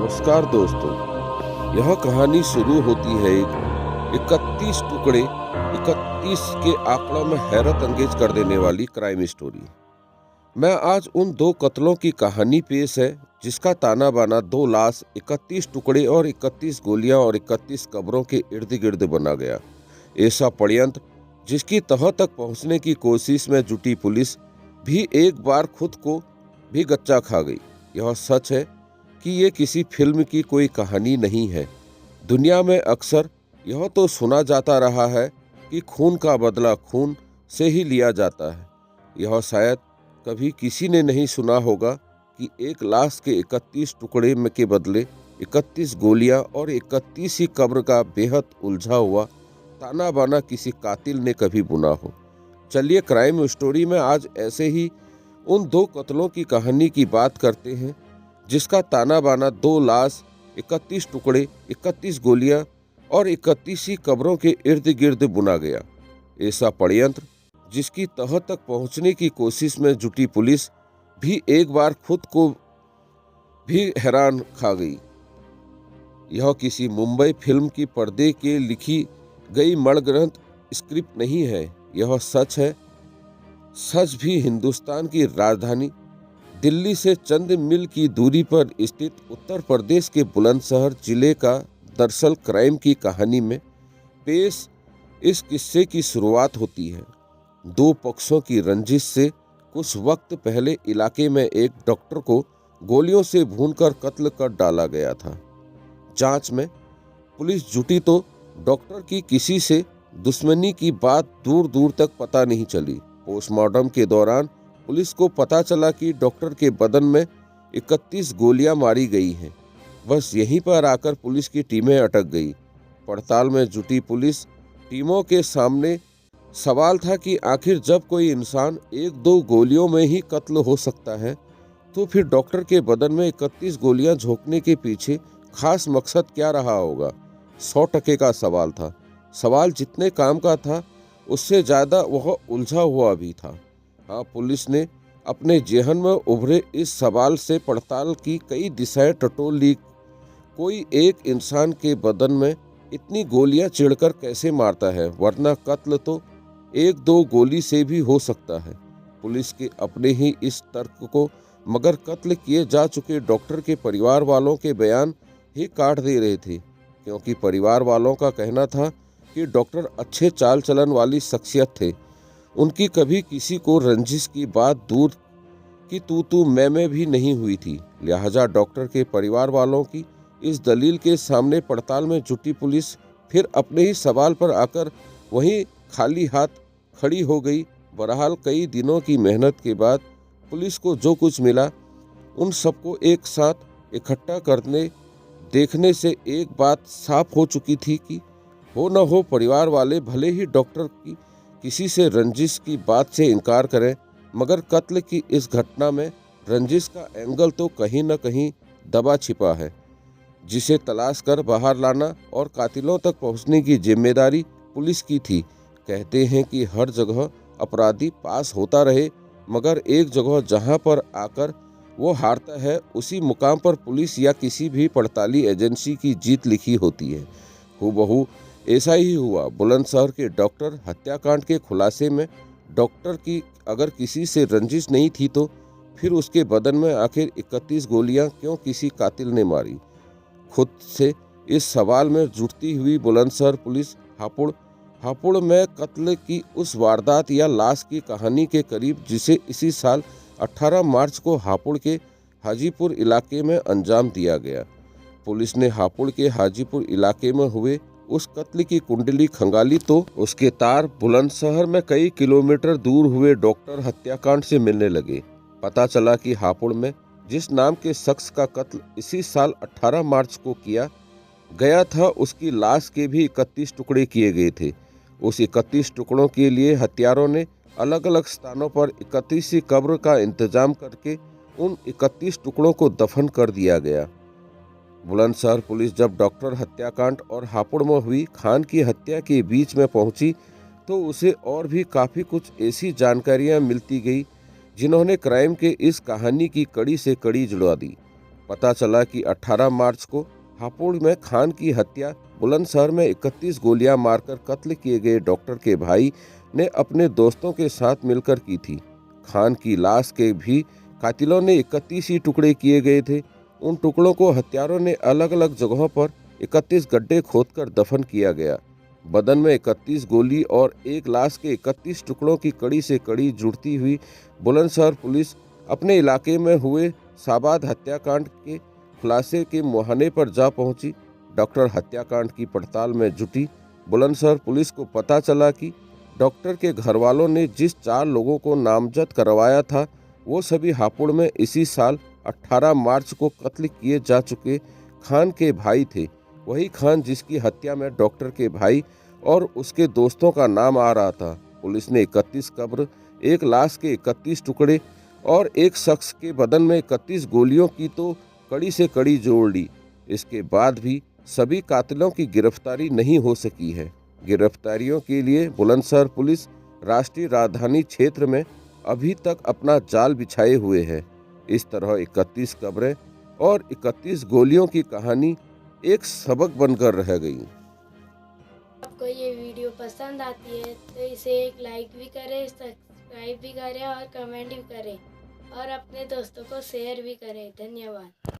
नमस्कार दोस्तों। यह कहानी शुरू होती है एक 31 टुकड़े 31 के आंकड़ा में हैरत अंगेज कर देने वाली क्राइम स्टोरी। मैं आज उन दो कत्लों की कहानी पेश है जिसका ताना बाना 2 लाश, 31 टुकड़े और 31 गोलियां और 31 कब्रों के इर्द गिर्द बना गया। ऐसा षड्यंत्र जिसकी तह तक पहुंचने की कोशिश में जुटी पुलिस भी एक बार खुद को भी गच्चा खा गई। यह सच है कि ये किसी फिल्म की कोई कहानी नहीं है। दुनिया में अक्सर यह तो सुना जाता रहा है कि खून का बदला खून से ही लिया जाता है। यह शायद कभी किसी ने नहीं सुना होगा कि एक लाश के 31 टुकड़े में के बदले 31 गोलियां और 31 ही कब्र का बेहद उलझा हुआ ताना बाना किसी कातिल ने कभी बुना हो। चलिए क्राइम स्टोरी में आज ऐसे ही उन दो कत्लों की कहानी की बात करते हैं जिसका ताना बाना 2 लाश, 31 टुकड़े, 31 गोलियां और 31 ही कब्रों के इर्द गिर्द बुना गया। ऐसा षड्यंत्र जिसकी तह तक पहुंचने की कोशिश में जुटी पुलिस भी एक बार खुद को भी हैरान खा गई। यह किसी मुंबई फिल्म की पर्दे के लिखी गई मणग्रंथ स्क्रिप्ट नहीं है। यह सच है। सच भी हिंदुस्तान की राजधानी दिल्ली से चंद मील की दूरी पर स्थित उत्तर प्रदेश के बुलंदशहर जिले का दरअसल क्राइम की कहानी में पेश इस किस्से की शुरुआत होती है। 2 पक्षों की रंजिश से कुछ वक्त पहले इलाके में एक डॉक्टर को गोलियों से भूनकर कत्ल कर डाला गया था। जांच में पुलिस जुटी तो डॉक्टर की किसी से दुश्मनी की बात दूर दूर तक पता नहीं चली। पोस्टमार्टम के दौरान पुलिस को पता चला कि डॉक्टर के बदन में 31 गोलियां मारी गई हैं। बस यहीं पर आकर पुलिस की टीमें अटक गई। पड़ताल में जुटी पुलिस टीमों के सामने सवाल था कि आखिर जब कोई इंसान 1-2 गोलियों में ही कत्ल हो सकता है तो फिर डॉक्टर के बदन में 31 गोलियां झोंकने के पीछे खास मकसद क्या रहा होगा। 100% का सवाल था। सवाल जितने काम का था उससे ज़्यादा वह उलझा हुआ भी था। हाँ, पुलिस ने अपने जेहन में उभरे इस सवाल से पड़ताल की कई दिशाएं टटोल ली। कोई एक इंसान के बदन में इतनी गोलियां चिढ़कर कैसे मारता है, वरना कत्ल तो 1-2 गोली से भी हो सकता है। पुलिस के अपने ही इस तर्क को मगर कत्ल किए जा चुके डॉक्टर के परिवार वालों के बयान ही काट दे रहे थे, क्योंकि परिवार वालों का कहना था कि डॉक्टर अच्छे चाल चलन वाली शख्सियत थे। उनकी कभी किसी को रंजिश की बात दूर की तू मैं भी नहीं हुई थी। लिहाजा डॉक्टर के परिवार वालों की इस दलील के सामने पड़ताल में जुटी पुलिस फिर अपने ही सवाल पर आकर वहीं खाली हाथ खड़ी हो गई। बहरहाल कई दिनों की मेहनत के बाद पुलिस को जो कुछ मिला उन सबको एक साथ इकट्ठा करने देखने से एक बात साफ हो चुकी थी कि हो न हो परिवार वाले भले ही डॉक्टर की किसी से रंजिश की बात से इनकार करें, मगर कत्ल की इस घटना में रंजिश का एंगल तो कहीं न कहीं दबा छिपा है, जिसे तलाश कर बाहर लाना और कातिलों तक पहुंचने की जिम्मेदारी पुलिस की थी। कहते हैं कि हर जगह अपराधी पास होता रहे, मगर एक जगह जहां पर आकर वो हारता है उसी मुकाम पर पुलिस या किसी भी पड़ताली एजेंसी की जीत लिखी होती है। हूबहू ऐसा ही हुआ। बुलंदशहर के डॉक्टर हत्याकांड के खुलासे में डॉक्टर की अगर किसी से रंजिश नहीं थी तो फिर उसके बदन में आखिर 31 गोलियां क्यों किसी कातिल ने मारी। खुद से इस सवाल में जुटती हुई बुलंदशहर पुलिस हापुड़ में कत्ल की उस वारदात या लाश की कहानी के करीब, जिसे इसी साल 18 मार्च को हापुड़ के हाजीपुर इलाके में अंजाम दिया गया। पुलिस ने हापुड़ के हाजीपुर इलाके में हुए उस कत्ल की कुंडली खंगाली तो उसके तार बुलंदशहर में कई किलोमीटर दूर हुए डॉक्टर हत्याकांड से मिलने लगे। पता चला कि हापुड़ में जिस नाम के शख्स का कत्ल इसी साल 18 मार्च को किया गया था उसकी लाश के भी 31 टुकड़े किए गए थे। उस 31 टुकड़ों के लिए हत्यारों ने अलग अलग स्थानों पर 31 कब्र का इंतजाम करके उन 31 टुकड़ों को दफन कर दिया गया। बुलंदशहर पुलिस जब डॉक्टर हत्याकांड और हापुड़ में हुई खान की हत्या के बीच में पहुंची तो उसे और भी काफ़ी कुछ ऐसी जानकारियां मिलती गई जिन्होंने क्राइम के इस कहानी की कड़ी से कड़ी जुड़वा दी। पता चला कि 18 मार्च को हापुड़ में खान की हत्या बुलंदशहर में 31 गोलियां मारकर कत्ल किए गए डॉक्टर के भाई ने अपने दोस्तों के साथ मिलकर की थी। खान की लाश के भी कातिलों ने 31 ही टुकड़े किए गए थे। उन टुकड़ों को हत्यारों ने अलग अलग जगहों पर 31 गड्ढे खोदकर दफन किया गया। बदन में 31 गोली और एक लाश के 31 टुकड़ों की कड़ी से कड़ी जुड़ती हुई बुलंदशहर पुलिस अपने इलाके में हुए साबाद हत्याकांड के खुलासे के मुहाने पर जा पहुंची। डॉक्टर हत्याकांड की पड़ताल में जुटी बुलंदशहर पुलिस को पता चला कि डॉक्टर के घरवालों ने जिस 4 लोगों को नामजद करवाया था वो सभी हापुड़ में इसी साल 18 मार्च को कत्ल किए जा चुके खान के भाई थे। वही खान जिसकी हत्या में डॉक्टर के भाई और उसके दोस्तों का नाम आ रहा था। पुलिस ने 31 कब्र, एक लाश के 31 टुकड़े और एक शख्स के बदन में 31 गोलियों की तो कड़ी से कड़ी जोड़ ली। इसके बाद भी सभी कातिलों की गिरफ्तारी नहीं हो सकी है। गिरफ्तारियों के लिए बुलंदशहर पुलिस राष्ट्रीय राजधानी क्षेत्र में अभी तक अपना जाल बिछाए हुए है। इस तरह 31 कब्रें और 31 गोलियों की कहानी एक सबक बनकर रह गई। आपको ये वीडियो पसंद आती है तो इसे एक लाइक भी करें, सब्सक्राइब भी करें और कमेंट भी करें और अपने दोस्तों को शेयर भी करें। धन्यवाद।